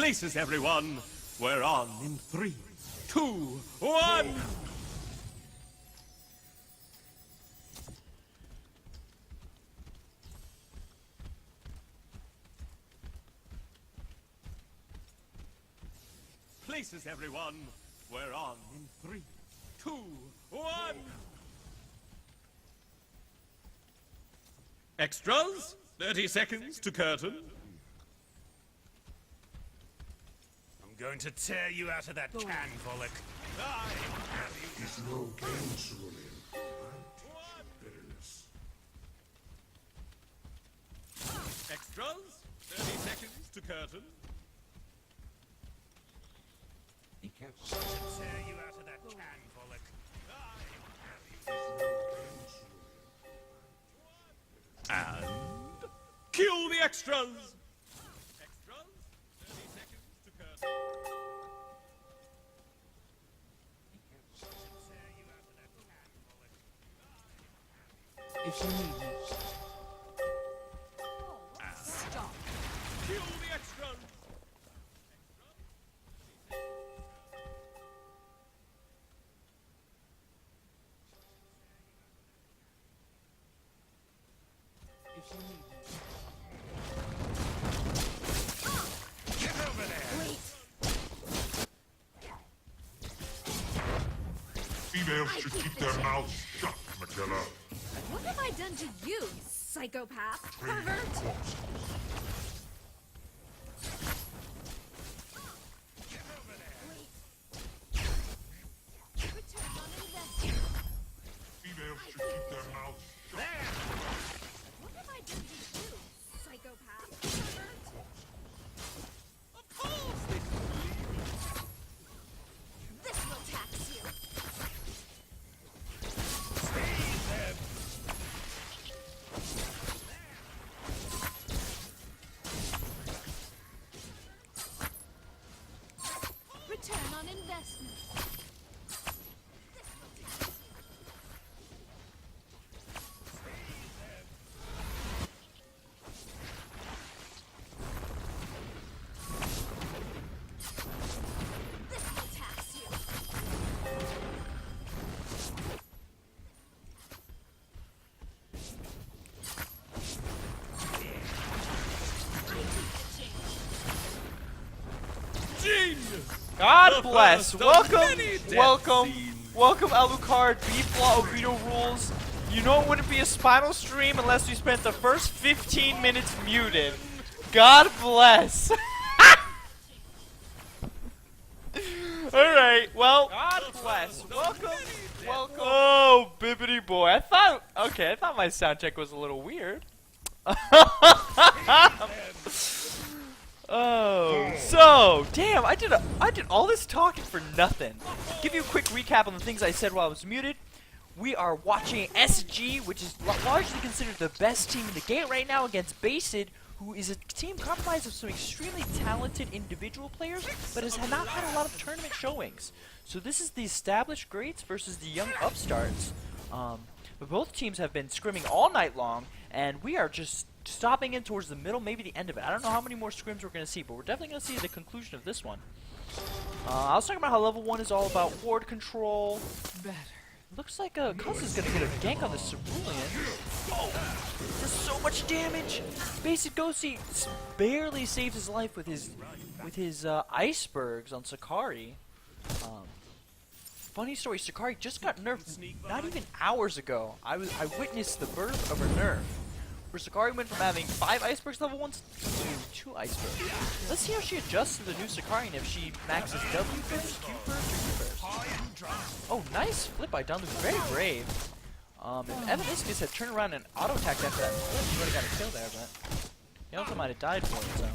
Places, everyone. We're on in 3, 2, 1. Places, everyone. We're on in 3, 2, 1. Extras, 30 seconds to curtain. I'm going to tear you out of that can, Volek. It's no game, Cerulean. Bitterness. Extras, 30 seconds to curtain. He can't Tear you out of that can, Volek. And kill the extras. Extras, 30 seconds to curtain. If you need me. Stop. Kill the extras. If you need me. Get over there! Wait. Females should keep their mouths shut, Magilla. What have I done to you, psychopath? Pervert? Corpses. Return on investment. Females should keep their mouths shut. What have I done to you, psychopath? Pervert? Of course they This will tax you. Return on investment. This will tax you. This will tax you. Genius! God The bless. first of Welcome, many death welcome, scenes. welcome, Alucard, Beef Law, Obito Rules. You know it wouldn't be a Spinal stream unless we spent the first 15 minutes muted. God bless. Alright, well, God bless. Welcome, welcome. Oh, Bibbidi boy. I thought my sound check was a little weird. Oh, so damn! I did all this talking for nothing. Give you a quick recap on the things I said while I was muted. We are watching SG, which is largely considered the best team in the game right now, against Basid, who is a team comprised of some extremely talented individual players, but has not had a lot of tournament showings. So this is the established greats versus the young upstarts. But both teams have been scrimming all night long, and we are just stopping in towards the middle, maybe the end of it. I don't know how many more scrims we're going to see, but we're definitely going to see the conclusion of this one. I was talking about how level 1 is all about ward control. Better. Looks like Cuz is going to get a gank on the Cerulean. Oh, does so much damage. Basic Ghosty barely saves his life with his icebergs on Sakari. Funny story, Sakari just got nerfed not even hours ago. I witnessed the birth of a nerf. Where Sakari went from having 5 icebergs level 1s to 2 icebergs. Let's see how she adjusts to the new Sakari and if she maxes W first, Q first, or E first. Oh, nice flip by Dunlu, very brave. If Evan Iscus had turned around and auto-attacked after that flip, he would have got a kill there, but he also might have died for it, so.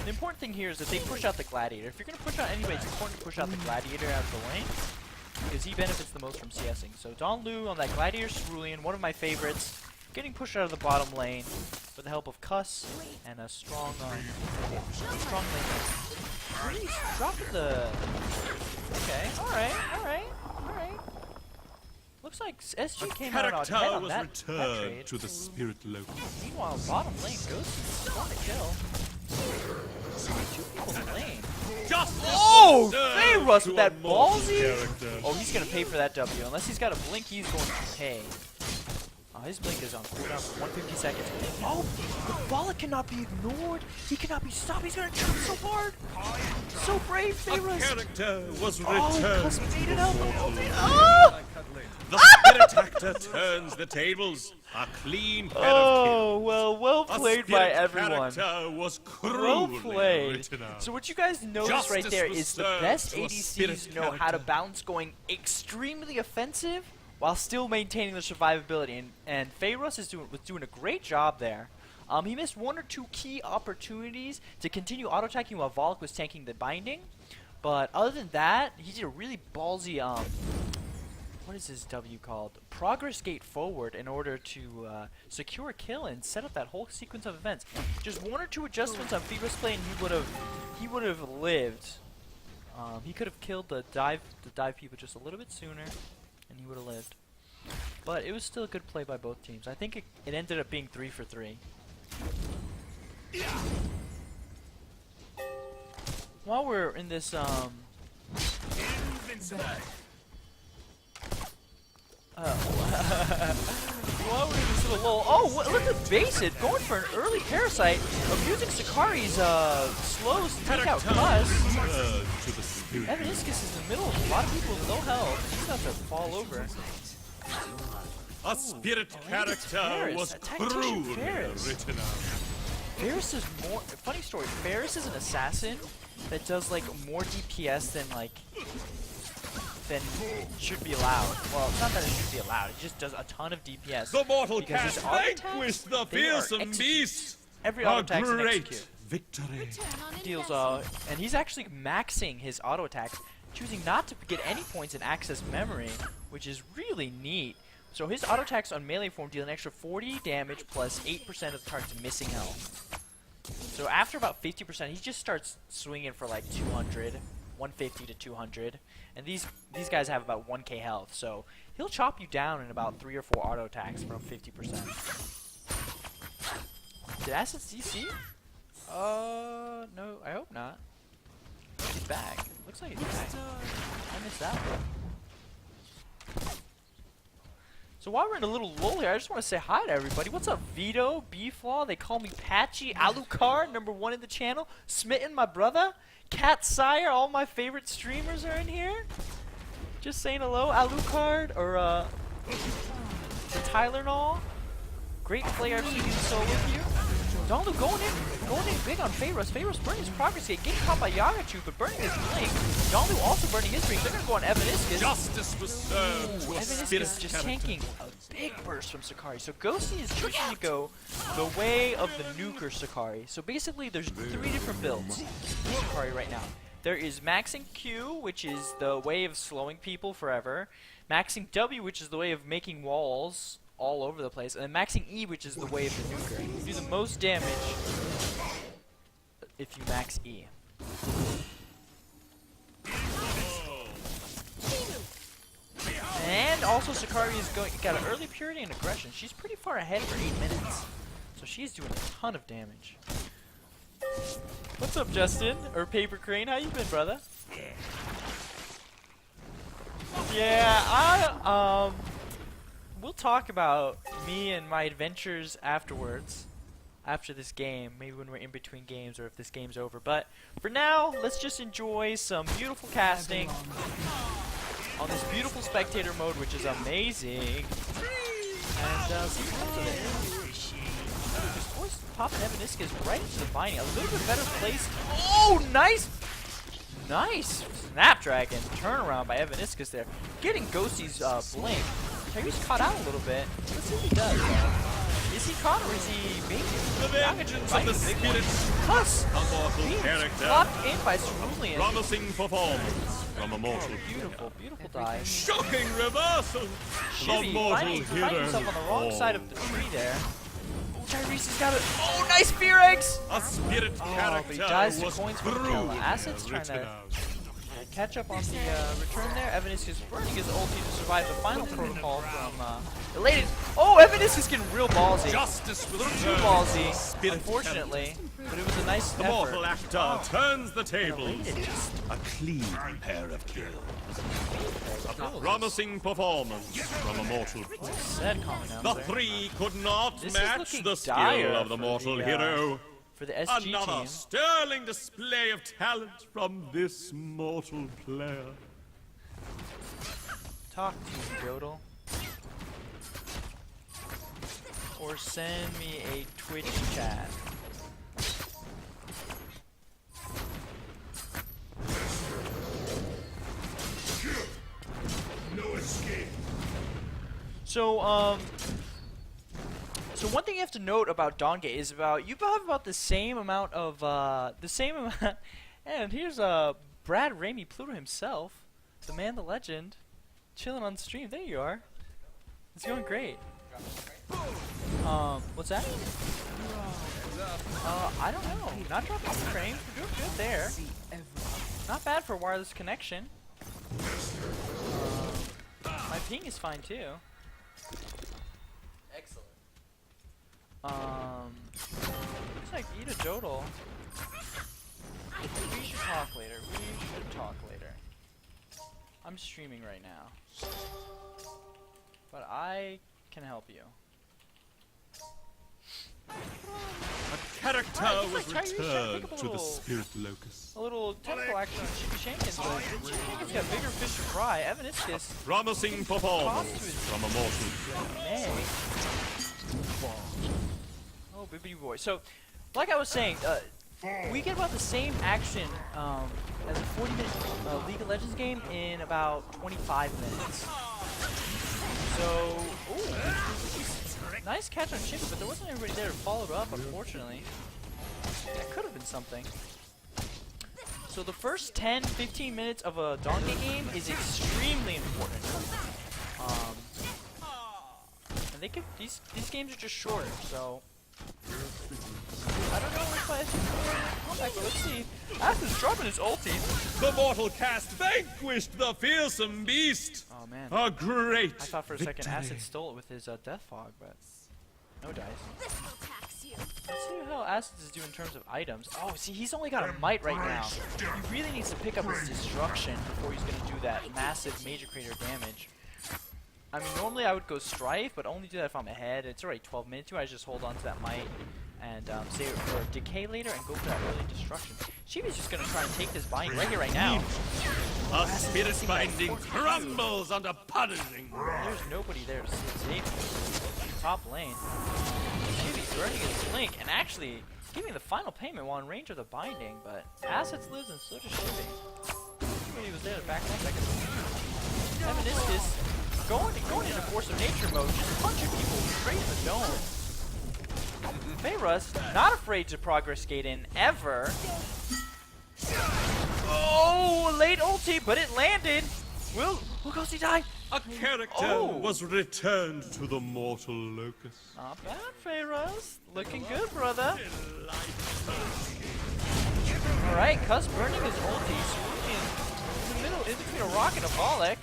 The important thing here is that they push out the Gladiator. If you're going to push out anybody, it's important to push out the Gladiator out of the lane, because he benefits the most from CSing. So Donglu on that Gladiator Cerulean, one of my favorites, getting pushed out of the bottom lane with the help of Cuss and a strong lane. He's dropping the... Okay, alright. Looks like SG came out on head Character on was that returned trade. to the spirit locus. Meanwhile, bottom lane goes for the kill. Two people in the lane. Justice Oh! was served Fayrus to with that a mortal ballsy! character. Oh, he's gonna pay for that W. Unless he's got a blink, he's going to pay. His blink is on cooldown for 150 seconds. Oh! The Bollock cannot be ignored! He cannot be stopped! He's gonna jump so hard! So brave, A Fayrus! character was Oh, returned. Cusp made it up! Oh! The spirit actor turns the tables. A clean pair of Oh, kills. well A played by spirit everyone. character was Well cruelly played. written out. So what you guys notice right Justice there was is the served best to a ADCs spirit know how to character. balance going extremely offensive while still maintaining their survivability, and Fayrus was doing a great job there. He missed one or two key opportunities to continue auto-attacking while Volk was tanking the binding, but other than that, he did a really ballsy what is his W called? Progress gate forward in order to secure a kill and set up that whole sequence of events. Just one or two adjustments on Fayrus play and he would have lived. He could have killed the dive people just a little bit sooner, and he would have lived. But it was still a good play by both teams. I think it ended up being 3 for 3. While we're in this while we're in this little lull, look at Basit going for an early parasite, abusing Sakari's slows to take out Cuss. To the spirit. Evaniscus is in the middle of a lot of people with low health. He's about to fall over. A spirit character Ferris, was a tactician cruelly Ferris. written out. Ferris is more. Funny story. Ferris is an assassin that does like more DPS than should be allowed. Well, it's not that it should be allowed. It just does a ton of DPS. The mortal Because cat his auto attacks, vanquished the they are fearsome execute. beast. Every A auto attack is an great execute. victory. Turn on Deals investment. and he's actually maxing his auto attacks, choosing not to get any points in access memory, which is really neat. So his auto attacks on melee form deal an extra 40 damage plus 8% of the target's missing health. So after about 50%, he just starts swinging for like 200, 150 to 200, and these guys have about 1k health. So he'll chop you down in about 3 or 4 auto attacks from 50%. Did Acid CC? No, I hope not. He's back. Looks like he's back. I missed that one. So while we're in a little lull here, I just want to say hi to everybody. What's up, Vito, B-Flaw? They call me Patchy, Alucard, #1 in the channel. Smitten, my brother. Cat Sire, all my favorite streamers are in here. Just saying hello, Alucard, or the Tyler and all. Great player, I've seen you so with you. Donlu going in big on Fayrus. Fayrus burning his progress gate, getting caught by Yagachu, but burning his blink. Donlu also burning his blink. They're gonna go on Evaniscus. Justice was served to a spirit Evaniscus just character. tanking a big burst from Sakari. So Ghosty is choosing to go the way of the nuker Sakari. So basically there's 3 different builds in Sakari right now. There is maxing Q, which is the way of slowing people forever. Maxing W, which is the way of making walls all over the place, and then maxing E, which is the way of the nuker. You do the most damage if you max E. And also Sakari is got an early purity and aggression. She's pretty far ahead for 8 minutes, so she's doing a ton of damage. What's up, Justin? Or Paper Crane? How you been, brother? Yeah, we'll talk about me and my adventures afterwards, after this game, maybe when we're in between games or if this game's over. But for now, let's just enjoy some beautiful casting on this beautiful spectator mode, which is amazing. And see what comes of it. Just force popping Evaniscus right into the binding. A little bit better placed. Oh, nice! Nice Snapdragon turnaround by Evaniscus there. Getting Ghosty's blink. He's caught out a little bit. Let's see what he does. Is he caught or is he baiting? The vengeance of the spirit. Cuss! A mortal Being character. locked in by Cerulean. Promising performance from a mortal Beautiful, beautiful dive. Shocking reversal. Shibby A mortal finding hero. himself on the wrong Oh. side of the tree there. Oh, Tyrese has got it. Oh, nice Fear Eggs! A spirit Oh, character but he dies to was coins from cruelly Acid's trying written to out. catch up on the return there. Evaniscus burning his ulti to survive the final protocol from Elated. Oh, Evaniscus getting real ballsy. Justice A will little too return. ballsy, Spirit unfortunately. But it was a nice The effort. mortal actor turns the tables. Elated just A clean pair of kills. A promising performance from a mortal player. said comment The there. three could not This is match looking the skill dire of the for mortal the, hero. For the SG Another team. sterling display of talent from this mortal player. Talk to me, Yodel. Or send me a Twitch chat. No escape. So, so one thing you have to note about Dawngate is you have about the same amount of, and here's, Brad Ramey Pluto himself, the man, the legend, chilling on stream. There you are. It's going great. What's that? I don't know. Not dropping any frames. We're doing good there. Not bad for a wireless connection. My ping is fine too. Excellent. Looks like Ida Jodel. We should talk later. We should talk later. I'm streaming right now. But I can help you. A character Alright, was looks like Tyrese trying to pick returned up a to the little- spirit locus. A little technical action on Chibi Shankins, but Chibi Shankins got bigger fish to fry. Evaniscus Promising performance from a mortal player. May. Oh, bibbidi boy. So, like I was saying, we get about the same action as a 40-minute League of Legends game in about 25 minutes. So, ooh, nice catch on Chibi, but there wasn't anybody there to follow it up, unfortunately. That could have been something. So the first 10-15 minutes of a Dawngate game is extremely important. And they could these games are just shorter, so I don't know if I should come back, but let's see. Athens dropping his ulti. The mortal cast vanquished the fearsome beast. Oh man. A great I thought for a second victory. Acid stole it with his Death Fog, but no dice. This will tax you. Let's see how Acid is doing in terms of items. Oh, see, he's only got a Might right now. He really needs to pick up his Destruction before he's going to do that massive Major Crater damage. I mean, normally I would go Strife, but only do that if I'm ahead. It's already 12 minutes. You might just hold on to that Might and save it for Decay later and go for that early Destruction. Shibi's just going to try and take this bind right here, right now. A spirit binding crumbles under punishing. There's nobody there to save him. Top lane. Shibi's burning his Blink and actually giving the final payment while in range of the binding, but Assets lives and so does Shibi. He was there to back up. Evaniscus going into Force of Nature mode, just punching people straight in the dome. Fayrus, not afraid to progress skate in ever. Oh, late ulti, but it landed. Will Ghosty die? A character Oh. was returned to the mortal locus. Not bad, Fayrus. Looking good, brother. Alright, Cuss burning his ulti, swooping in the middle, in between a rock and a Bollock.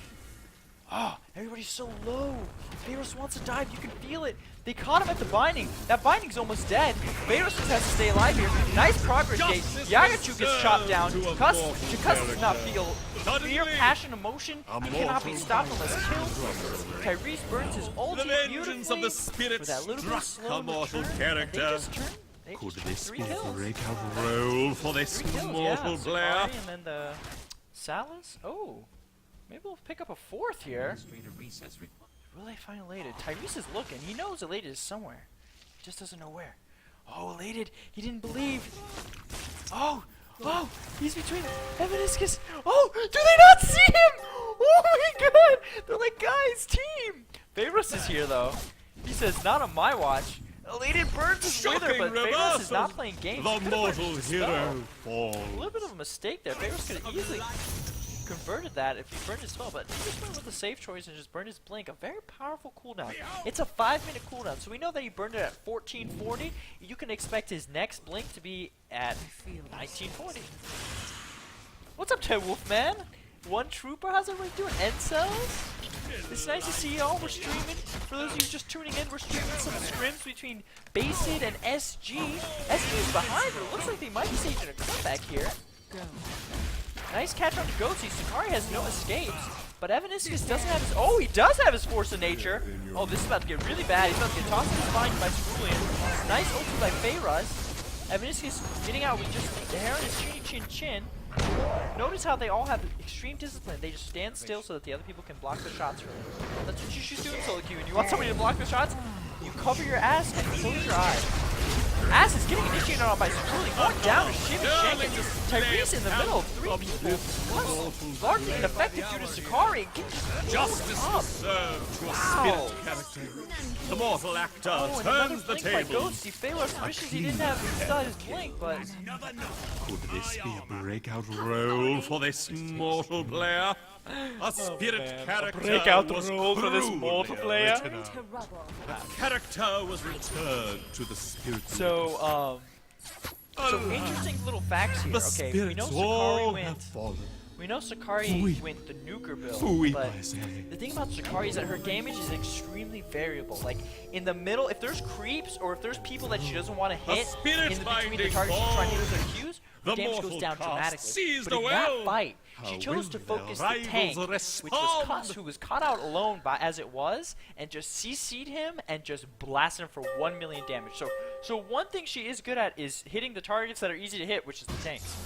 Oh, everybody's so low. Fayrus wants to dive, you can feel it. They caught him at the binding. That binding's almost dead. Fayrus just has to stay alive here. Nice progress gate. Yagachu gets chopped down. Cuss does not feel fear, passion, emotion. He cannot be stopped unless killed. Tyrese burns his ulti The vengeance beautifully of the spirit for that little bit of struck slow a mortal return. character. They just turned. They Could just this three be a kills. breakout role for this 3 kills, mortal yeah. player? Safari and then the Salas. Oh, maybe we'll pick up a fourth here. Will they find Elated? Tyrese is looking. He knows Elated is somewhere. He just doesn't know where. Oh, Elated. He didn't believe. Oh, oh, he's between Evaniscus. Oh, do they not see him? Oh my god. They're like, guys, team. Fayrus is here, though. He says, not on my watch. Elated burns his wither, Shocking but Fayrus is reversal. not playing games. The He could've mortal punched the spell. hero A falls. little bit of a mistake there. Fayrus could have easily converted that if he burned his spell, but he just went with the safe choice and just burned his blink. A very powerful cooldown. It's a 5-minute cooldown, so we know that he burned it at 1440. You can expect his next blink to be at 1940. What's up, Ted Wolfman? One trooper. How's everybody doing? End cells? It's nice to see y'all. We're streaming. For those of you just tuning in, we're streaming some scrims between Basid and SG. SG is behind, but it looks like they might be staging a comeback here. Nice catch on Ghosty. Sakari has no escapes, but Evaniscus doesn't have his. Oh, he does have his Force of Nature. Oh, this is about to get really bad. He's about to get tossed in his spine by Cerulean. Nice ulti by Feyraz. Evaniscus getting out with just the hair on his chin. Notice how they all have extreme discipline. They just stand still so that the other people can block the shots for them. That's what you should do in solo queue. When you want somebody to block the shots, you cover your ass and close your eyes. Ass is getting initiated on by Cerulean, going down to Shimmy Jenkins. Tyrese in the middle of three people, plus largely ineffective due to Sakari. Justice was served to a spirit character. The mortal actor turns the tables. Feyraz wishes he didn't have his blink, but Could this be a breakout role for this mortal player? A spirit character breakout was role for this cruelly mortal player. written out. A character was returned to the spirit. So interesting little facts here. The Okay, we know spirits Sakari all went. have fallen. We know Sakari Weep. went the nuker build, Weep, but I say. the thing about Sakari is that her damage is extremely variable. Like in the middle, if there's creeps or if there's people that she doesn't want to hit spirit in the between the binding targets she's trying to fall. use her Qs, The her damage mortal goes down cast dramatically. seized But in the that well. fight, she How chose to will their focus the rivals tank, which was respond? Cuss, who was caught out alone by as it was, and just CC'd him and just blasted him for 1 million damage. So one thing she is good at is hitting the targets that are easy to hit, which is the tanks.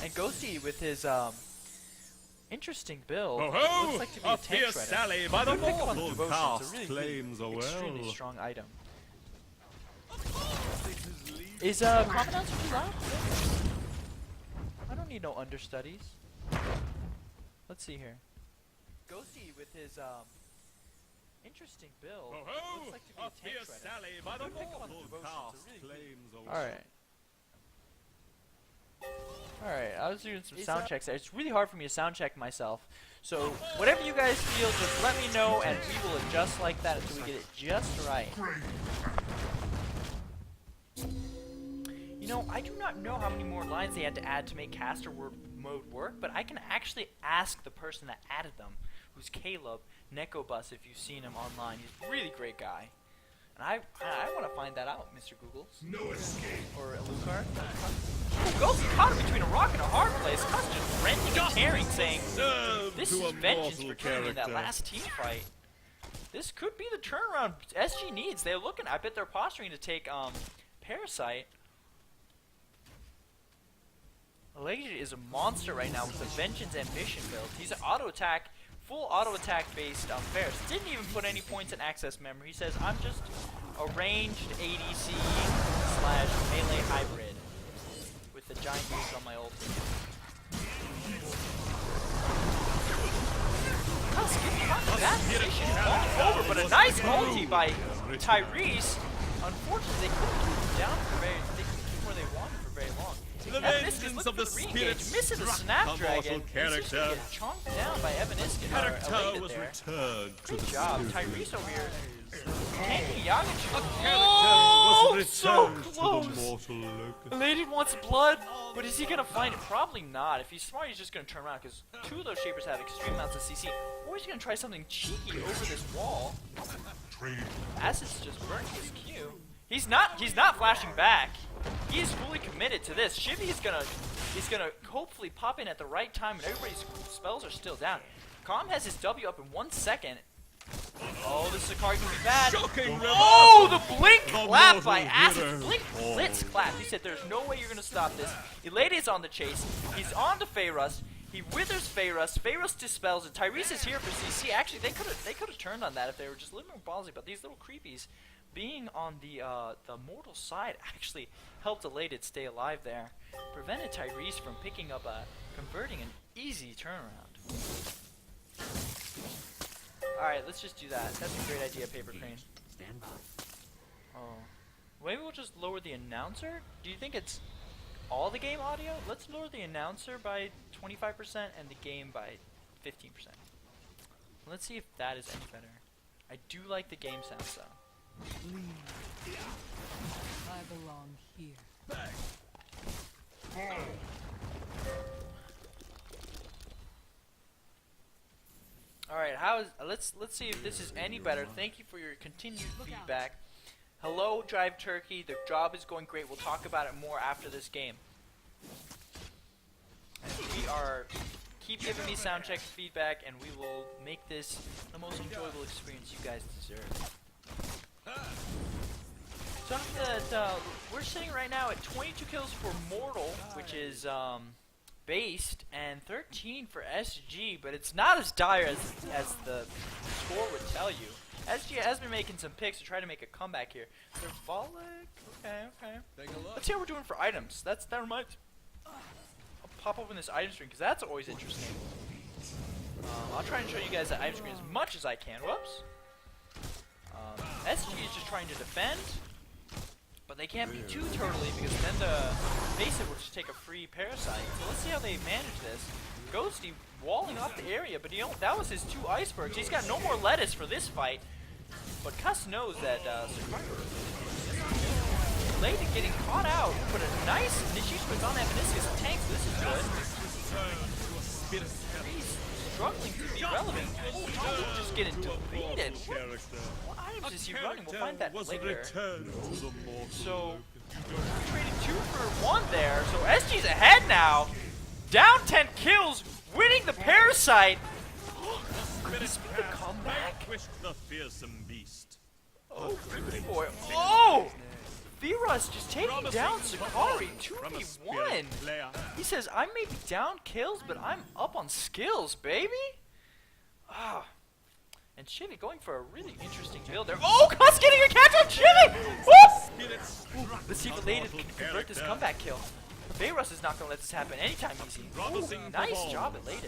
And Ghosty with his interesting build. Ho-ho! Looks like to be A a tank fierce shredder. sally by the Good pick up on mortal devotion. It's cast a really claims a extremely well. strong item. Is Commandant too loud? I don't need no understudies. Let's see here. Ghosty with his interesting build. Ho-ho! Looks like to be A a tank fierce shredder. sally by the Good pick up on mortal devotion. cast It's a really claims a well. Alright. Alright, I was doing some sound checks there. It's really hard for me to sound check myself. So, whatever you guys feel, just let me know and we will adjust like that until we get it just right. You know, I do not know how many more lines they had to add to make caster mode work, but I can actually ask the person that added them, who's Caleb Nekobus, if you've seen him online. He's a really great guy. And I want to find that out, Mr. Googles. No escape. Or Alucard. Oh, Ghosty caught him between a rock and a hard place. Cuss just rending and tearing, saying, Served this to is a vengeance mortal for killing me in that character. last team fight. This could be the turnaround SG needs. They're looking, I bet they're posturing to take Parasite. Legend is a monster right now with the Vengeance Ambition build. He's an auto attack, full auto attack based Ferris. Didn't even put any points in access memory. He says, I'm just a ranged ADC / melee hybrid with the giant moves on my ulti. That position falling over, but a nice ulti by Tyrese. Unfortunately, they couldn't keep him down for very. They couldn't keep where they wanted for very long. The vengeance of the spirit missing the struck Snapdragon. the mortal character. He's just getting chomped down by Evaniscus. Character was returned to Good the job, spirit. Tyrese over here. Tanking Yagachu. Character was so returned close. to the mortal locus. Lady wants blood, but is he gonna find it? Probably not. If he's smart, he's just gonna turn around because two of those shapers have extreme amounts of CC. Or he's gonna try something cheeky over this wall. Acid's just burnt his Q. He's not flashing back. He is fully committed to this. Shivy is gonna hopefully pop in at the right time, and everybody's spells are still down. Calm has his W up in 1 second. Oh, this Sakari can be bad. Shocking Oh, the blink The clap by mortal Acid. hitter. Blink blitz clap. He said, "There's no way you're gonna stop this." Eladia's on the chase. He's on to Feyraz. He withers Feyraz. Feyraz dispels it. Tyrese is here for CC. Actually, they could have turned on that if they were just a little more ballsy. But these little creepies, being on the mortal side, actually helped Elated stay alive there. Prevented Tyrese from picking up converting an easy turnaround. Alright, let's just do that. That's a great idea, Paper Crane. Stand by. Oh. Maybe we'll just lower the announcer? Do you think it's all the game audio? Let's lower the announcer by 25% and the game by 15%. Let's see if that is any better. I do like the game sounds though. I belong here. let's see if this is any better. Thank you for your continued feedback. Hello, Drive Turkey. The job is going great. We'll talk about it more after this game. And we are keep giving me sound check feedback, and we will make this the most enjoyable experience you guys deserve. So we're sitting right now at 22 kills for Mortal, which is based, and 13 for SG, but it's not as dire as the score would tell you. SG has been making some picks to try to make a comeback here. Symbolic, okay. Let's see how we're doing for items. That reminds. I'll pop open this item screen because that's always interesting. I'll try and show you guys that item screen as much as I can. Whoops. SG is just trying to defend, but they can't be too turtly because then the basic will just take a free parasite. So let's see how they manage this. Ghosty walling off the area, but that was his 2 icebergs. He's got no more lettuce for this fight. But Cuss knows that Lady getting caught out, but a nice initiation was on that Meniscus tank, so this is good. He's struggling to be relevant. Oh, Dawngate just getting deleted. What items is he running? We'll find that later. So, traded 2 for 1 there. So SG's ahead now. Down 10 kills, winning the parasite. Could this be the comeback? The fearsome beast. Oh, good boy. Oh! V-Russ just taking down Sakari 2v1. He says, I may be down kills, but I'm up on skills, baby. Ah. And Chili going for a really interesting build there. Oh, Cuss getting a catch on Chili! Whoop! Let's see if Lady can convert this comeback kill. V-Russ is not going to let this happen anytime easy. Ooh, nice job at Lady.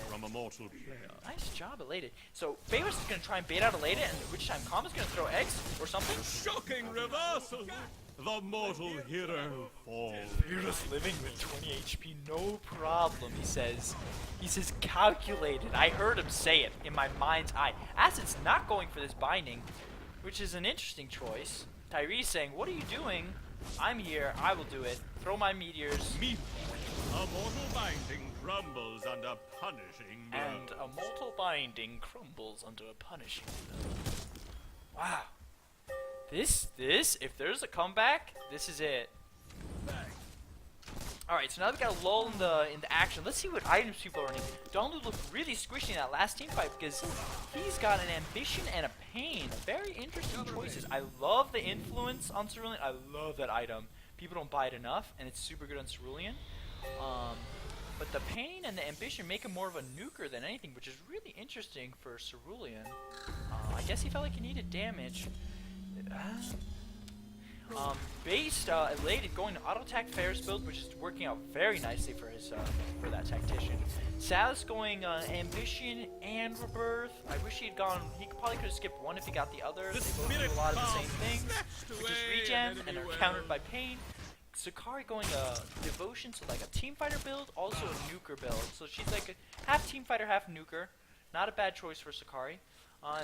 Nice job at Lady. So V-Russ is going to try and bait out a Lady, and which time Kama's going to throw eggs or something. Shocking reversal! The mortal hero falls. V-Russ living with 20 HP, no problem, he says. He says calculated. I heard him say it in my mind's eye. Acid's not going for this binding, which is an interesting choice. Tyrese saying, what are you doing? I'm here, I will do it. Throw my meteors. Meet a mortal binding crumbles under punishing blow. And a mortal binding crumbles under a punishing blow. Wow. This, if there's a comeback, this is it. Alright, so now we've got a lull in the action. Let's see what items people are running. Donglu looked really squishy in that last team fight because he's got an ambition and a pain. Very interesting choices. I love the influence on Cerulean. I love that item. People don't buy it enough, and it's super good on Cerulean. But the pain and the ambition make him more of a nuker than anything, which is really interesting for Cerulean. I guess he felt like he needed damage. Based elated going to auto attack Ferris build, which is working out very nicely for his for that tactician. Salus going ambition and rebirth. I wish he had gone. He probably could have skipped one if he got the other. They both do a lot of the same things, which is regen and are countered by pain. Sakari going devotion, so like a team fighter build, also a nuker build. So she's like a half team fighter, half nuker. Not a bad choice for Sakari.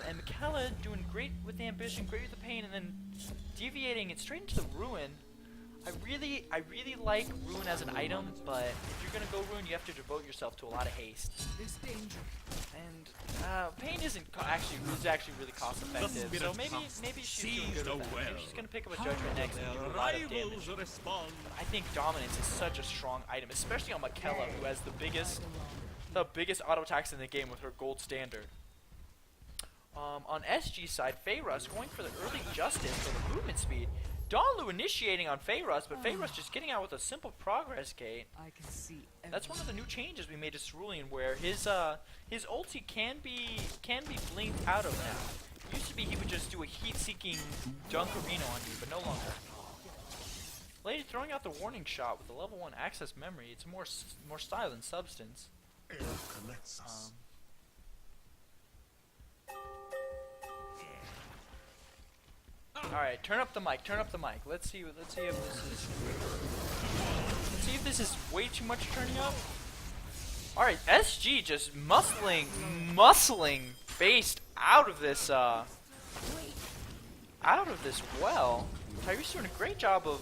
And Michaela doing great with the ambition, great with the pain, and then deviating it straight into the ruin. I really like ruin as an item, but if you're gonna go ruin, you have to devote yourself to a lot of haste. And pain is actually really cost effective. So maybe she's doing good with that. Maybe she's gonna pick up a judgment next and do a lot of damage. I think dominance is such a strong item, especially on Michaela, who has the biggest auto attacks in the game with her gold standard. On SG's side, Feyruss going for the early justice for the movement speed. Donlu initiating on Feyruss, but Feyruss just getting out with a simple progress gate. I can see That's one of the new changes we made to Cerulean, where his ulti can be blinked out of now. Used to be he would just do a heat-seeking Dunkarino on you, but no longer. Lady throwing out the warning shot with a level 1 access memory. It's more style than substance. Alright, turn up the mic, Let's see if this is way too much turning up. Alright, SG just muscling based out of this well. Tyrese doing a great job of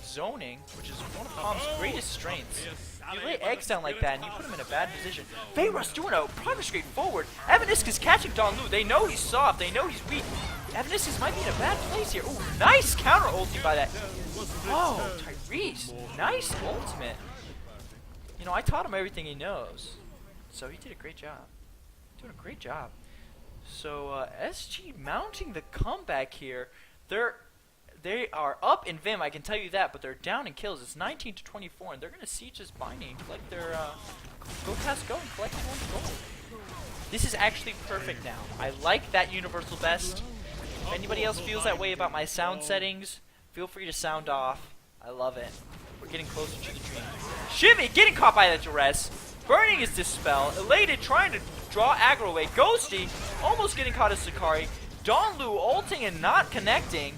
zoning, which is one of Palm's greatest strengths. You lay eggs down like that and you put him in a bad position. Feyruss doing a progress straight forward. Evaniscus is catching Donlu. They know he's soft. They know he's weak. Evaniscus might be in a bad place here. Ooh, nice counter ulti by that. Oh, Tyrese. Nice ultimate. You know, I taught him everything he knows. So he did a great job. Doing a great job. So SG mounting the comeback here. They are up in Vim, I can tell you that, but they're down in kills. It's 19 to 24, and they're gonna siege this binding, collect their go past go and collect one gold. This is actually perfect now. I like that universal best. If anybody else feels that way about my sound settings, feel free to sound off. I love it. We're getting closer to the dream. Shivy getting caught by that duress. Burning his dispel. Elated trying to draw aggro away. Ghosty almost getting caught as Sakari. Donlu ulting and not connecting.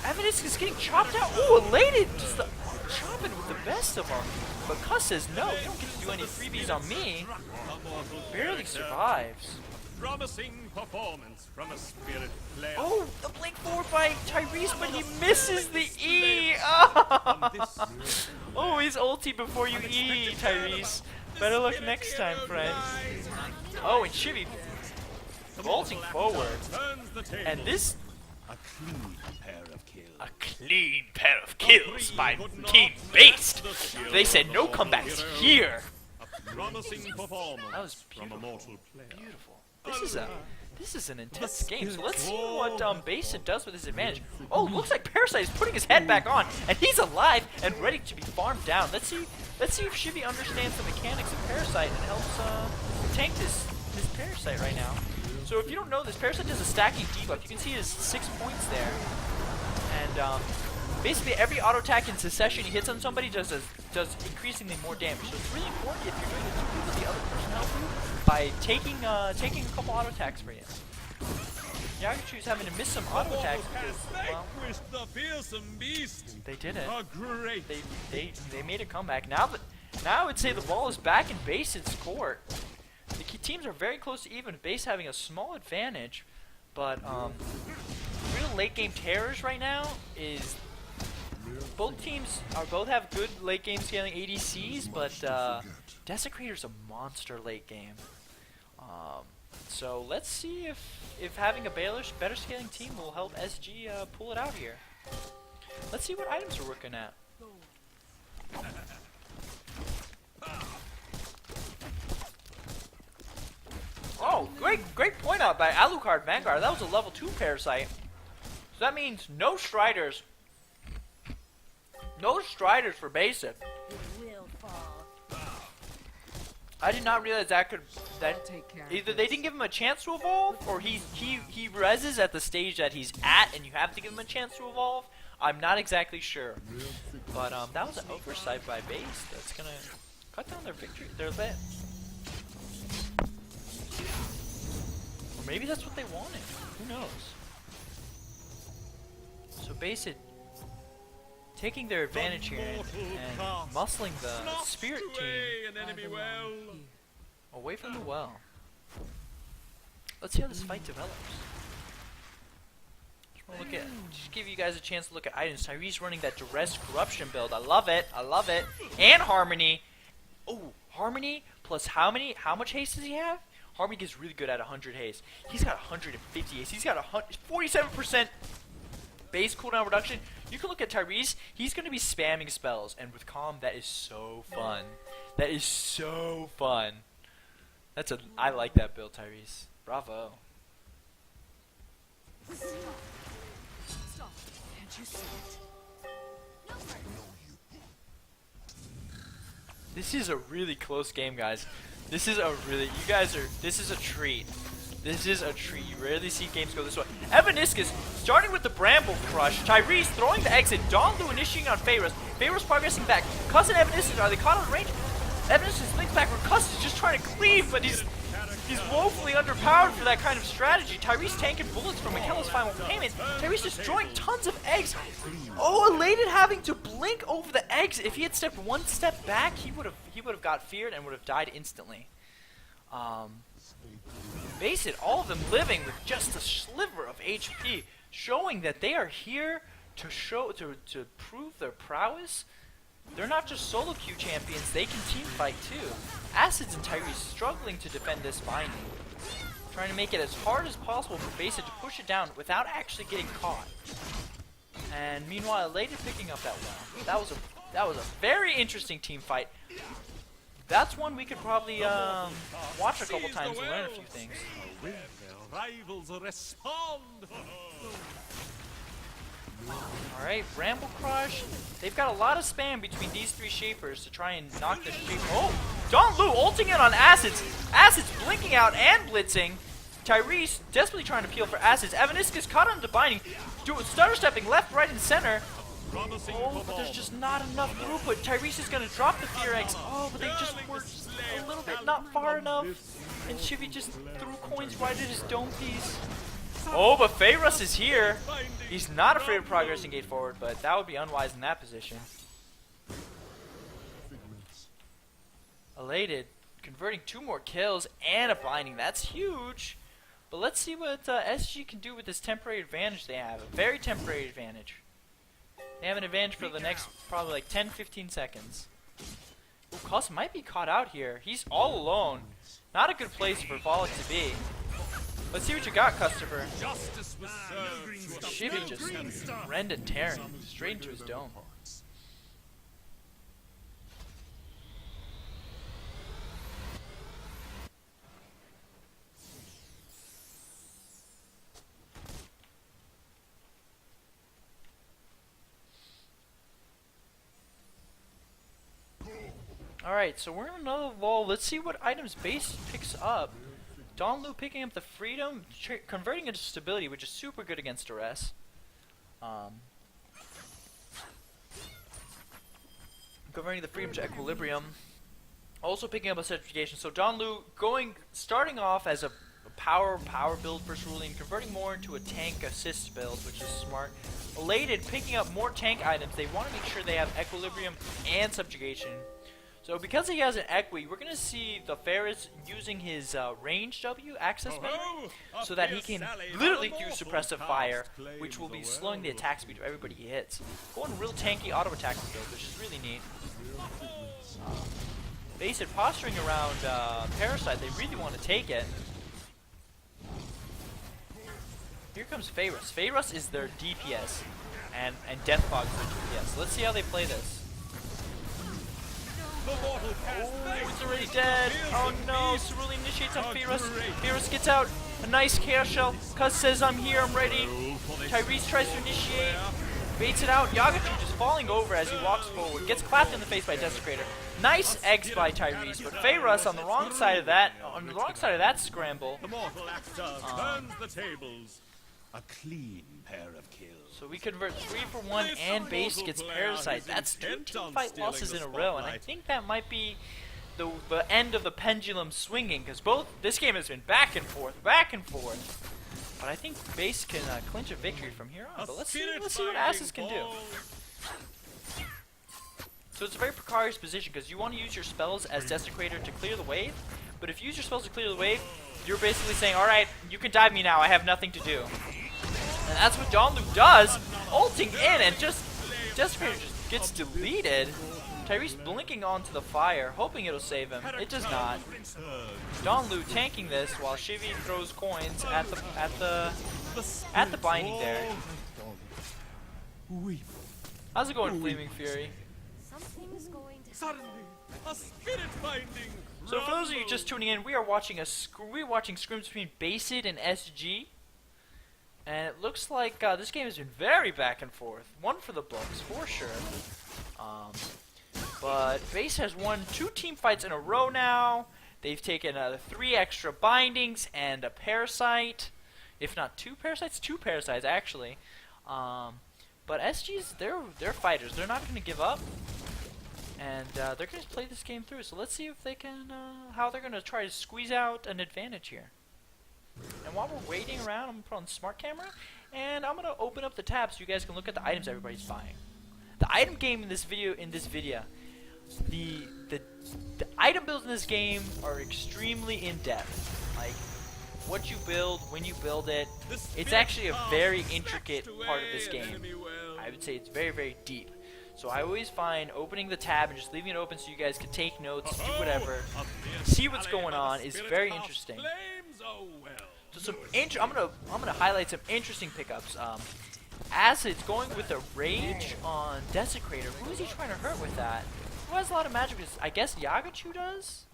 Evaniscus is getting chopped out. Ooh, Elated just chopping with the best of them. But Cuss says, no, you don't get to do any freebies on me. Barely survives. Promising performance from a spirit player. Oh, the blink forward by Tyrese, but he misses the E. Oh, oh, he's ulti before you E, Tyrese. Better luck next time, friend. Oh, and Shivy vaulting forward. And this... A clean pair of kills. A clean pair of kills by Team Based. They said no comebacks here. A promising performance That was from a mortal player. Beautiful. This is an intense game. So let's see what Basin does with his advantage. Oh, looks like Parasite is putting his head back on, and he's alive and ready to be farmed down. Let's see if Shivy understands the mechanics of Parasite and helps tank this Parasite right now. So if you don't know this, Parasite does a stacking debuff. You can see his 6 points there. And basically every auto attack in succession he hits on somebody does increasingly more damage. So it's really important if you're doing it to the other person help you by taking a couple auto attacks for you. Yagachu's having to miss some auto attacks because, well, the fearsome beast. they did it. A great. They made a comeback. Now I would say the ball is back in Basin's court. The key teams are very close to even. Base having a small advantage, but real late game terrors right now is both teams both have good late game scaling ADCs, but Desecrator's a monster late game. So let's see if having a better scaling team will help SG pull it out here. Let's see what items we're working at. Oh, great point out by Alucard Vanguard. That was a level 2 Parasite. So that means no Striders. No Striders for basic. I did not realize that either they didn't give him a chance to evolve, or he reses at the stage that he's at, and you have to give him a chance to evolve. I'm not exactly sure, but that was an oversight by Base that's gonna cut down their lead. Or maybe that's what they wanted. Who knows? So Base taking their advantage here and muscling the Spirit team away from the well. Let's see how this fight develops. Just give you guys a chance to look at items. Tyrese running that Duress Corruption build. I love it. I love it. And Harmony. Oh, Harmony plus how much haste does he have? Harmony gets really good at 100 haste. He's got 150 haste. He's got 47% base cooldown reduction. You can look at Tyrese. He's going to be spamming spells, and with Calm, that is so fun. That is so fun. I like that build, Tyrese. Bravo. Stop. Can't you see it? This is a really close game, guys. This is a treat. This is a treat. You rarely see games go this way. Evaniscus starting with the Bramble Crush. Tyrese throwing the exit. Donlu initiating on Feyruss. Feyruss progressing back. Cuss and Evaniscus, are they caught on range? Evaniscus links back where Cuss is just trying to cleave, but he's woefully underpowered for that kind of strategy. Tyrese tanking bullets from Michaela's final payment. Tyrese destroying tons of eggs. Oh, Elated having to blink over the eggs. If he had stepped one step back, he would have got feared and would have died instantly. Face it, all of them living with just a sliver of HP, showing that they are here to prove their prowess they're not just solo queue champions, they can team fight too. Acids and Tyrese struggling to defend this binding. Trying to make it as hard as possible for Basic to push it down without actually getting caught. And meanwhile, Elated picking up that well. That was a very interesting team fight. That's one we could probably watch a couple times and learn a few things. When their rivals respond. Alright, Bramble Crush. They've got a lot of spam between these three Shapers to try and knock the Shaper. Oh! Dawngate ulting in on Acids. Acids blinking out and blitzing. Tyrese desperately trying to peel for Acids. Evaniscus caught on to binding. Stutter stepping left, right, and center. Oh, but there's just not enough throughput. Tyrese is going to drop the Fear Eggs. Oh, but they just were a little bit not far enough. And Shivy just threw coins right at his dome piece. Oh, but Feyrus is here. He's not afraid of progressing gate forward, but that would be unwise in that position. Elated, converting 2 more kills and a binding. That's huge. But let's see what SG can do with this temporary advantage they have. A very temporary advantage. They have an advantage for the next probably like 10-15 seconds. Ooh, Cus might be caught out here. He's all alone. Not a good place for Volok to be. Let's see what you got, Customer. Justice was served. Shivy just rend and tearing straight into his dome. Alright, so we're in another lull. Let's see what items Base picks up. Dawngate picking up the Freedom, converting into Stability, which is super good against Duress. Converting the Freedom to Equilibrium. Also picking up a Certification. So Dawngate starting off as a power build for Cerulean, converting more into a tank assist build, which is smart. Elated picking up more tank items. They want to make sure they have Equilibrium and Subjugation. So because he has an Equi, we're going to see the Ferris using his range W access memory so that he can literally use Suppressive Fire, which will be slowing the attack speed of everybody he hits. Going real tanky auto attack build, which is really neat. Basic posturing around Parasite, they really want to take it. Here comes Feyrus. Feyrus is their DPS, and Deathfog is their DPS. Let's see how they play this. Oh, he's already dead. Oh no, Cerulean initiates on Feyrus. Feyrus gets out. A nice Chaos Shell. Cuz says, I'm here, I'm ready. Tyrese tries to initiate. Baits it out. Yagatu just falling over as he walks forward. Gets clapped in the face by Desecrator. Nice eggs by Tyrese, but Feyrus on the wrong side of that, scramble. The mortal actor turns the tables. A clean pair of kills. So we convert 3 for 1 and Base gets Parasite. That's 2 teamfight losses in a row, and I think that might be the end of the pendulum swinging, because this game has been back and forth. But I think Base can clinch a victory from here on. But let's see what Asses can do. So it's a very precarious position, because you want to use your spells as Desecrator to clear the wave, but if you use your spells to clear the wave, you're basically saying, alright, you can dive me now, I have nothing to do. And that's what Dawngate does, ulting in, and just Desecrator just gets deleted. Tyrese blinking onto the fire, hoping it'll save him. It does not. Dawngate tanking this while Shivy throws coins at the binding there. How's it going, Flaming Fury? Something's going to Suddenly, a spirit binding. So for those of you just tuning in, we are watching scrims between Basid and SG. And it looks like this game has been very back and forth. One for the books, for sure. But Base has won 2 team fights in a row now. They've taken 3 extra bindings and a Parasite. If not 2 Parasites? 2 Parasites, actually. But SG's, they're fighters. They're not going to give up. And they're going to play this game through. So let's see if they can, how they're going to try to squeeze out an advantage here. And while we're waiting around, I'm going to put on Smart Camera, and I'm going to open up the tab so you guys can look at the items everybody's buying. The item game in this video, the item builds in this game are extremely in-depth. Like, what you build, when you build it, it's actually a very intricate part of this game. I would say it's very, very deep. So I always find opening the tab and just leaving it open so you guys can take notes, do whatever, see what's going on is very interesting. So I'm gonna highlight some interesting pickups. Acid's going with a Rage on Desecrator. Who is he trying to hurt with that? Who has a lot of magic resist? I guess Yagachu does?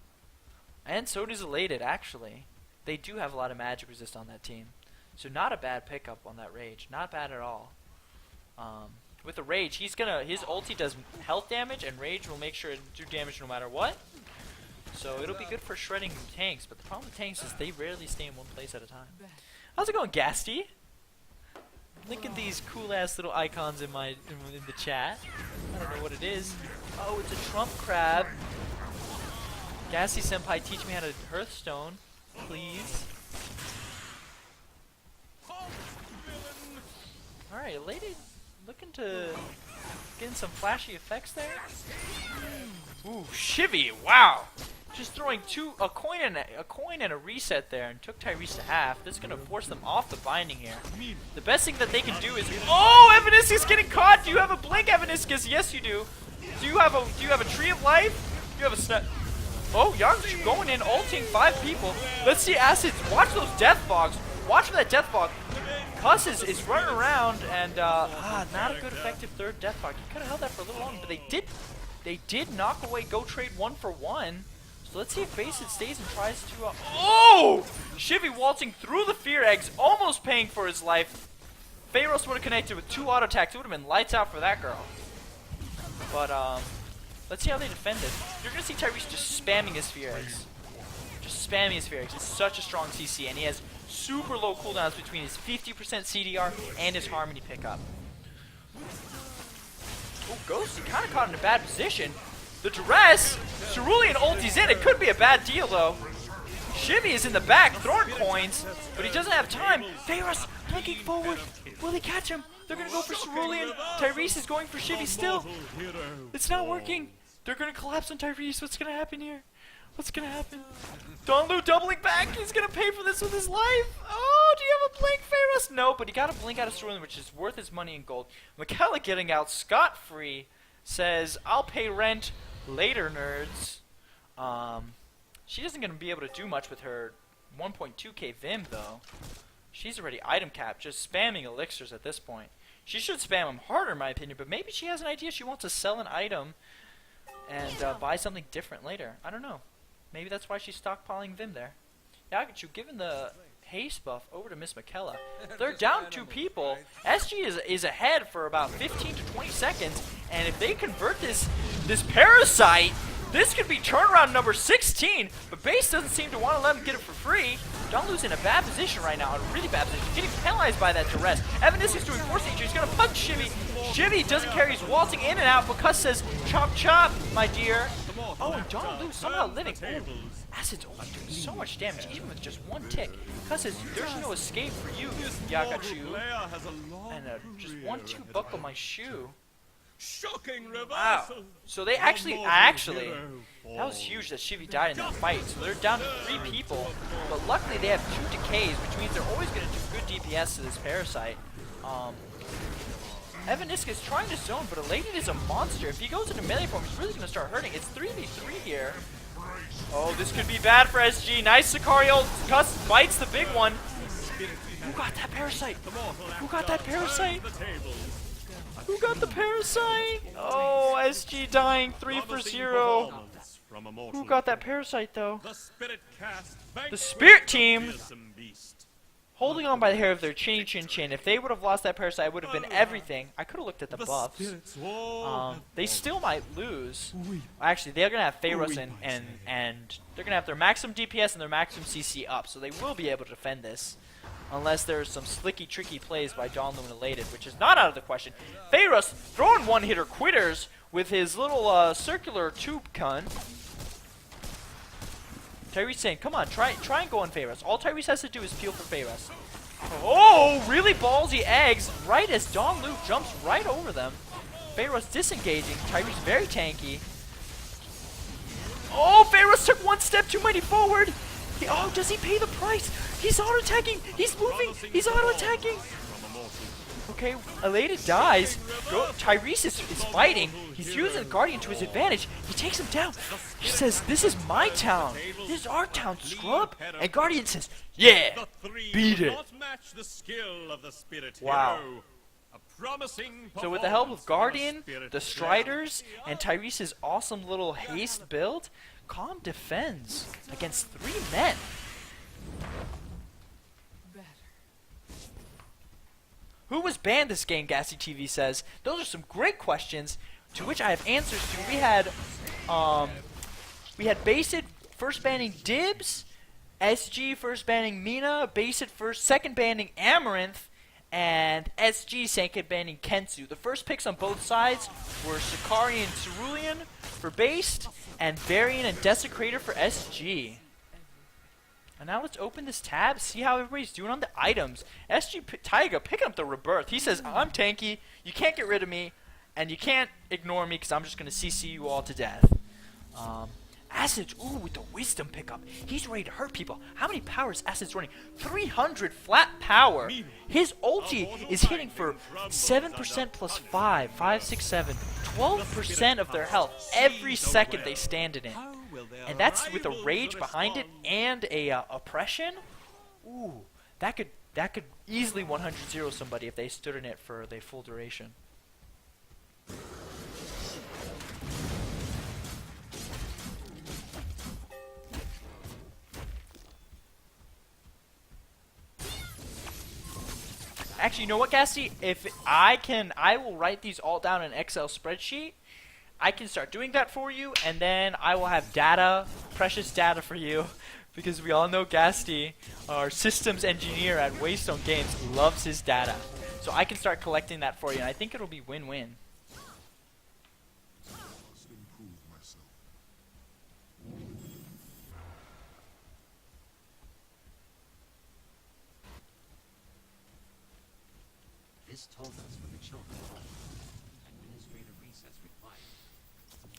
And so does Elated, actually. They do have a lot of magic resist on that team. So not a bad pickup on that Rage. Not bad at all. With the Rage, his ulti does health damage, and Rage will make sure to do damage no matter what. So it'll be good for shredding tanks, but the problem with tanks is they rarely stay in one place at a time. How's it going, Gasty? Linking these cool-ass little icons in the chat. I don't know what it is. Oh, it's a Trump crab. Gasty Senpai, teach me how to Hearthstone, please. Alright, lady looking to get in some flashy effects there. Ooh, Shivy, wow! Just throwing a coin and a reset there, and took Tyrese to half. This is gonna force them off the binding here. The best thing that they can do is Evaniscus getting caught. Do you have a blink, Evaniscus? Yes, you do. Do you have a tree of life? Do you have a snap? Oh, Yagachu going in, ulting 5 people. Let's see Acids. Watch those death fogs. Watch for that death fog. Cuss is running around, and not a good effective third death fog. He could have held that for a little longer, but they did knock away Go Trade 1-for-1. So let's see if Basin stays and tries to. Oh! Shivy waltzing through the fear eggs, almost paying for his life. Pharaohs would have connected with 2 auto attacks. It would have been lights out for that girl. But let's see how they defend it. You're gonna see Tyrese just spamming his fear eggs. Just spamming his fear eggs. It's such a strong CC, and he has super low cooldowns between his 50% CDR and his Harmony pickup. Oh, Ghost, he kind of caught in a bad position. The duress, Cerulean ulti's in. It could be a bad deal, though. Shivy is in the back, throwing coins, but he doesn't have time. Pharaohs blinking forward. Will they catch him? They're going to go for Cerulean. Tyrese is going for Shivy still. It's not working. They're going to collapse on Tyrese. What's going to happen here? What's going to happen? Donglu doubling back. He's going to pay for this with his life. Oh, do you have a blink, Pharaohs? No, but he got a blink out of Cerulean, which is worth his money in gold. McKellar getting out scot-free says, I'll pay rent later, nerds. She isn't going to be able to do much with her 1.2k Vim, though. She's already item capped, just spamming elixirs at this point. She should spam them harder, in my opinion, but maybe she has an idea. She wants to sell an item and buy something different later. I don't know. Maybe that's why she's stockpiling Vim there. Yagachu, given the haste buff over to Miss McKella. They're down 2 people. SG is ahead for about 15 to 20 seconds, and if they convert this Parasite, this could be turnaround number 16, but Base doesn't seem to want to let him get it for free. Donglu's in a bad position right now, a really bad position, getting penalized by that duress. Evaniscus doing force nature, he's going to punch Shivy. Shivy doesn't care, he's waltzing in and out, because says, chop chop, my dear. Oh, and Donglu somehow living. Oh, Acid's only doing so much damage, even with just 1 tick. Because says, there's no escape for you, Yagachu. And just 1-2 buckle my shoe. Shocking reversal. Wow. So they actually, that was huge that Shivy died in that fight. So they're down to 3 people, but luckily they have 2 decays, which means they're always going to do good DPS to this Parasite. Evaniscus is trying to zone, but Elated is a monster. If he goes into melee form, he's really going to start hurting. It's 3v3 here. Oh, this could be bad for SG. Nice Sicario. Cuss bites the big one. Who got that Parasite? Who got that Parasite? Who got the Parasite? Oh, SG dying 3 for 0. Who got that Parasite, though? The Spirit Team holding on by the hair of their chin. If they would have lost that Parasite, it would have been everything. I could have looked at the buffs. They still might lose. Actually, they're going to have Pharaohs and they're going to have their maximum DPS and their maximum CC up, so they will be able to defend this. Unless there's some slicky, tricky plays by Donglu and Elated, which is not out of the question. Pharaohs throwing one-hitter quitters with his little circular tube gun. Tyrese saying, come on, try and go on Pharaohs. All Tyrese has to do is peel for Pharaohs. Oh, really ballsy eggs right as Donglu jumps right over them. Pharaohs disengaging. Tyrese very tanky. Oh, Pharaohs took 1 step too many forward. Oh, does he pay the price? He's auto-attacking! He's moving! He's auto-attacking! Okay, Elated dies. Tyrese is fighting. He's using Guardian to his advantage. He takes him down. He says, "This is my town. This is our town, scrub." And Guardian says, "Yeah, The three beat do it." not match the skill of the spirit Wow. hero. A promising So with the help of performance from Guardian, spirit the hero. Striders, and Tyrese's awesome little haste build, Calm defends against 3 men. Better. Who was banned this game, Gassy TV says. Those are some great questions to which I have answers to. We had Basid first banning Dibs, SG first banning Mina, Basid second banning Amaranth, and SG second banning Kensu. The first picks on both sides were Sakari and Cerulean for Based, and Varian and Desecrator for SG. And now let's open this tab, see how everybody's doing on the items. Taiga picking up the Rebirth. He says, "I'm tanky, you can't get rid of me, and you can't ignore me because I'm just going to CC you all to death." Acid's, ooh, with the Wisdom pickup. He's ready to hurt people. How many powers Acid's running? 300 flat power. His ulti is hitting for 7% plus 5, 5, 6, 7, 12% of their health every second they stand in it. And that's with a rage behind it and a oppression. Ooh, that could easily 100-0 somebody if they stood in it for the full duration. Actually, you know what, Gassy? If I will write these all down in an Excel spreadsheet. I can start doing that for you, and then I will have data, precious data for you, because we all know Gasty, our systems engineer at Waystone Games, loves his data. So I can start collecting that for you, and I think it'll be win-win. This told us when the children were administrative recess required.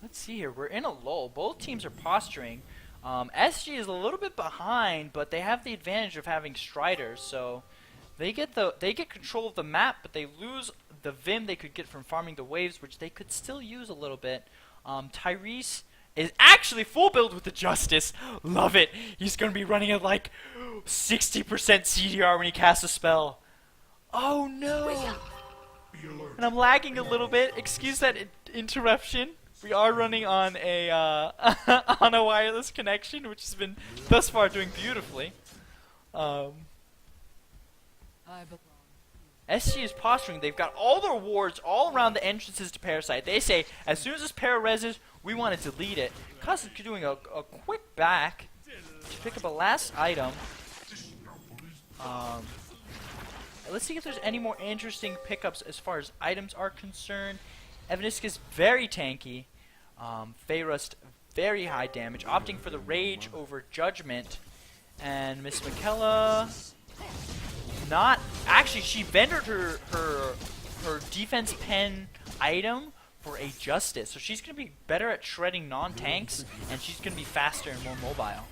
Let's see here. We're in a lull. Both teams are posturing. SG is a little bit behind, but they have the advantage of having Striders, so they get control of the map, but they lose the Vim they could get from farming the waves, which they could still use a little bit. Tyrese is actually full build with the Justice. Love it. He's going to be running at like 60% CDR when he casts a spell. Oh no! And I'm lagging a little bit. Excuse that interruption. We are running on a on a wireless connection, which has been thus far doing beautifully. I belong. SG is posturing. They've got all their wards all around the entrances to Parasite. They say as soon as this para reses, we want to delete it. Cuz is doing a quick back to pick up a last item. Let's see if there's any more interesting pickups as far as items are concerned. Evaniscus very tanky. Fayrust very high damage, opting for the Rage over Judgment. And Miss McKella not actually, she vendored her defense pen item for a Justice, so she's gonna be better at shredding non-tanks, and she's gonna be faster and more mobile.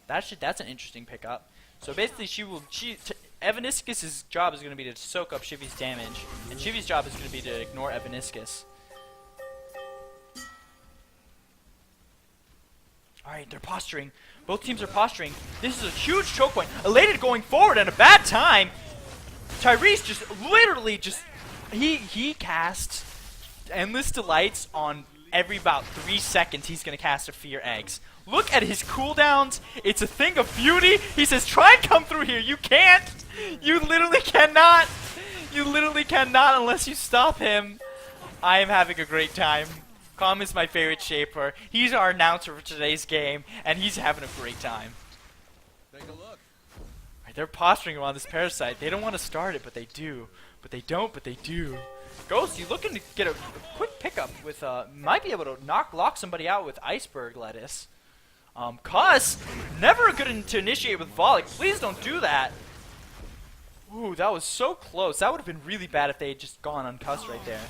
That's an interesting pickup. So basically, Evaniscus' job is going to be to soak up Shivy's damage, and Shivy's job is going to be to ignore Evaniscus. Alright, they're posturing. Both teams are posturing. This is a huge choke point. Elated going forward at a bad time. Tyrese just literally he casts Endless Delights on every about 3 seconds. He's going to cast a Fear Eggs. Look at his cooldowns. It's a thing of beauty. He says, try and come through here. You can't. You literally cannot. You literally cannot unless you stop him. I am having a great time. Calm is my favorite shaper. He's our announcer for today's game, and he's having a great time. Take a look. Right, they're posturing around this Parasite. They don't want to start it, but they do. But they don't, but they do. Ghost, you looking to get a quick pickup with, might be able to lock somebody out with Iceberg Lettuce. Cuss, never good to initiate with Volley. Please don't do that. Ooh, that was so close. That would have been really bad if they had just gone uncussed right there.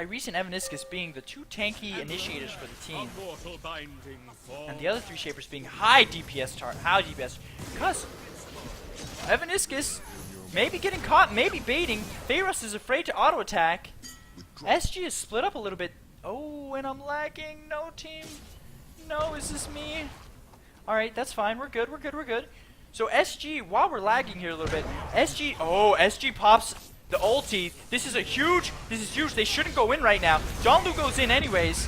Tyrese and Evaniscus being the two tanky initiators for the team. A mortal binding for And the other three shapers being high DPS because Evaniscus maybe getting caught, maybe baiting. Pharos is afraid to auto attack. SG is split up a little bit. Oh, and I'm lagging. No, team. No, is this me? Alright, that's fine. We're good. So SG, while we're lagging here a little bit, SG pops the ulti. This is huge. They shouldn't go in right now. Donglu goes in anyways.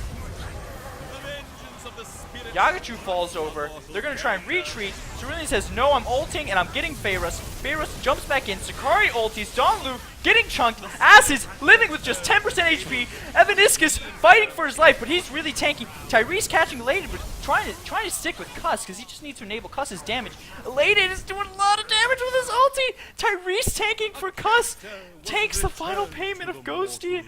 the vengeance of the spirit. Yagachu falls over. They're going to try and retreat. Cerulean says, no, I'm ulting and I'm getting Pharos. Pharos jumps back in. Sakari ultis. Donglu getting chunked. Asses living with just 10% HP. Evaniscus fighting for his life, but he's really tanky. Tyrese catching Elated, but trying to stick with Cuss because he just needs to enable Cuss's damage. Elated is doing a lot of damage with his ulti. Tyrese tanking for Cuss. Takes the final payment of Ghosty.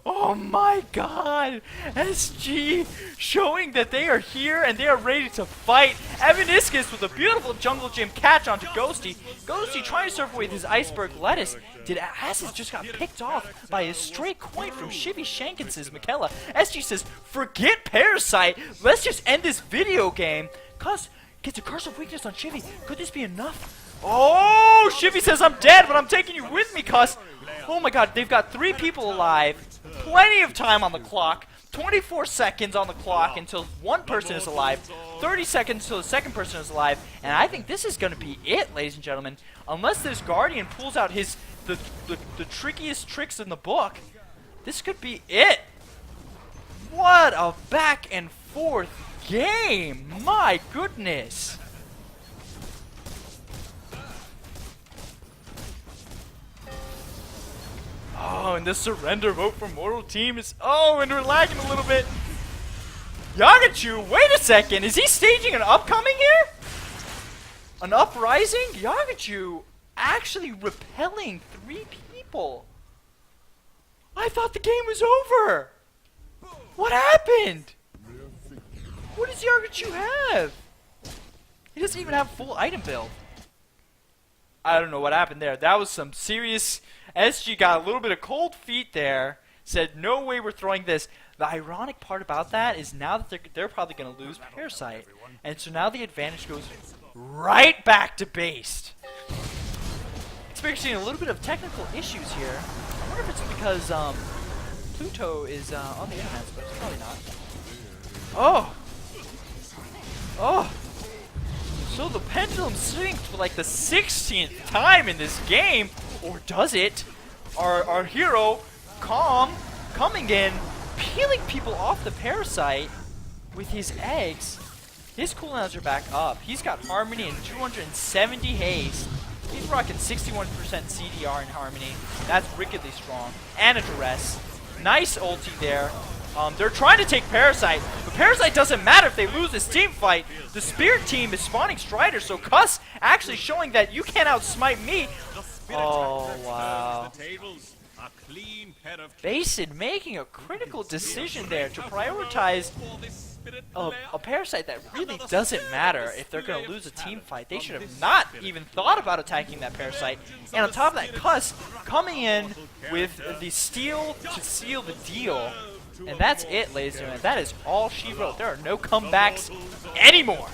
Oh my god! SG showing that they are here and they are ready to fight. Evaniscus with a beautiful jungle gym catch onto Ghosty. Ghosty trying to surf away with his iceberg lettuce. Did Asses just got picked off by a stray coin from Shivy Shankin's Michaela. SG says, forget Parasite. Let's just end this video game. Cuss gets a curse of weakness on Shivy. Could this be enough? Oh, Shivy says, I'm dead, but I'm taking you with me, Cuss. Oh my god, they've got 3 people alive. Plenty of time on the clock. 24 seconds on the clock until one person is alive. 30 seconds until the second person is alive. And I think this is going to be it, ladies and gentlemen. Unless this Guardian pulls out the trickiest tricks in the book, this could be it. What a back and forth game. My goodness. Oh, and the surrender vote for Mortal Team is... Oh, and we're lagging a little bit. Yagachu, wait a second. Is he staging an upcoming here? An uprising? Yagachu actually repelling 3 people. I thought the game was over. What happened? What does Yagachu have? He doesn't even have full item build. I don't know what happened there. That was some serious... SG got a little bit of cold feet there. Said, no way we're throwing this. The ironic part about that is now that they're probably going to lose Parasite. And so now the advantage goes right back to Based. Experiencing a little bit of technical issues here. I wonder if it's because Pluto is on the internet, but it's probably not. Oh! Oh! So the pendulum swings for like the 16th time in this game. Or does it? Our hero, Calm, coming in, peeling people off the Parasite with his eggs. His cooldowns are back up. He's got Harmony and 270 haste. He's rocking 61% CDR in Harmony. That's wickedly strong. And a Duress. Nice ulti there. They're trying to take Parasite, but Parasite doesn't matter if they lose this team fight. The Spirit team is spawning Striders, so Cuss actually showing that you can't outsmite me. Oh, wow. Basin making a critical decision there to prioritize a Parasite that really doesn't matter if they're going to lose a team fight. They should have not even thought about attacking that Parasite. And on top of that, Cuss coming in with the steal to seal the deal. And that's it, ladies and gentlemen. That is all she wrote. There are no comebacks anymore.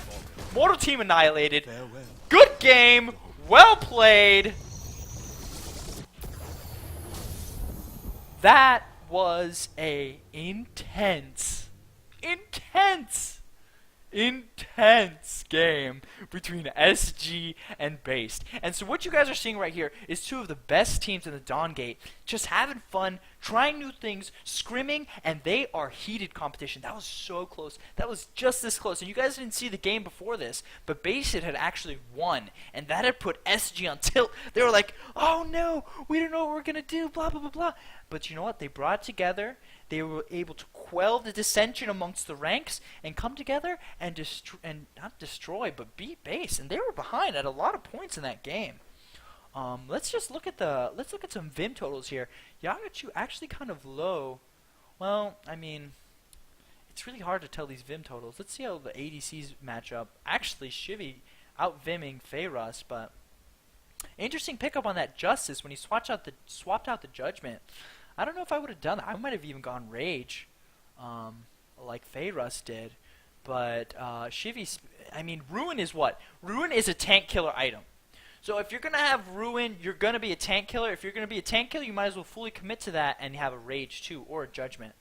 Mortal Team annihilated. Good game. Well played. That was a intense game between SG and Based. And so what you guys are seeing right here is 2 of the best teams in the Dawngate just having fun, trying new things, scrimming, and they are heated competition. That was so close. That was just this close. And you guys didn't see the game before this, but Based had actually won, and that had put SG on tilt. They were like, oh no, we don't know what we're going to do, blah, blah, blah, blah. But you know what? They brought it together. They were able to quell the dissension amongst the ranks and come together and not destroy, but beat Based. And they were behind at a lot of points in that game. Let's look at some Vim totals here. Yagachu actually kind of low. Well, I mean, it's really hard to tell these Vim totals. Let's see how the ADCs match up. Actually, Shivy out Vimming Pharos, but interesting pickup on that Justice when he swapped out the Judgment. I don't know if I would have done that. I might have even gone Rage, like Feyrus did. But I mean, Ruin is what? Ruin is a tank killer item. So if you're going to have Ruin, you're going to be a tank killer. If you're going to be a tank killer, you might as well fully commit to that and have a Rage too, or a Judgment.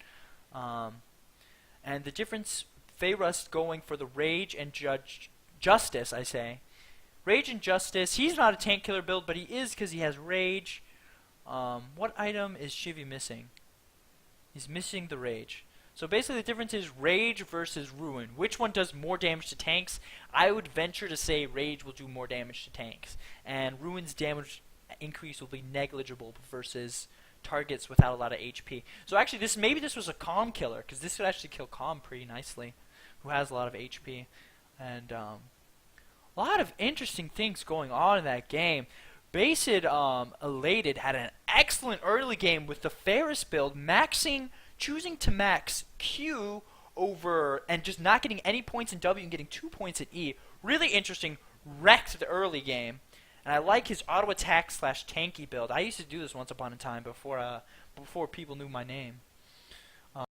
And the difference, Feyrus going for the Rage and Justice, I say. Rage and Justice, he's not a tank killer build, but he is because he has Rage. What item is Shivy missing? He's missing the Rage. So basically the difference is Rage versus Ruin. Which one does more damage to tanks? I would venture to say Rage will do more damage to tanks. And Ruin's damage increase will be negligible versus targets without a lot of HP. So actually maybe this was a Calm killer, because this would actually kill Calm pretty nicely, who has a lot of HP. And a lot of interesting things going on in that game. Basid Elated had an excellent early game with the Ferris build, choosing to max Q over and just not getting any points in W and getting 2 points in E. Really interesting, wrecked the early game. And I like his auto attack / tanky build. I used to do this once upon a time before people knew my name.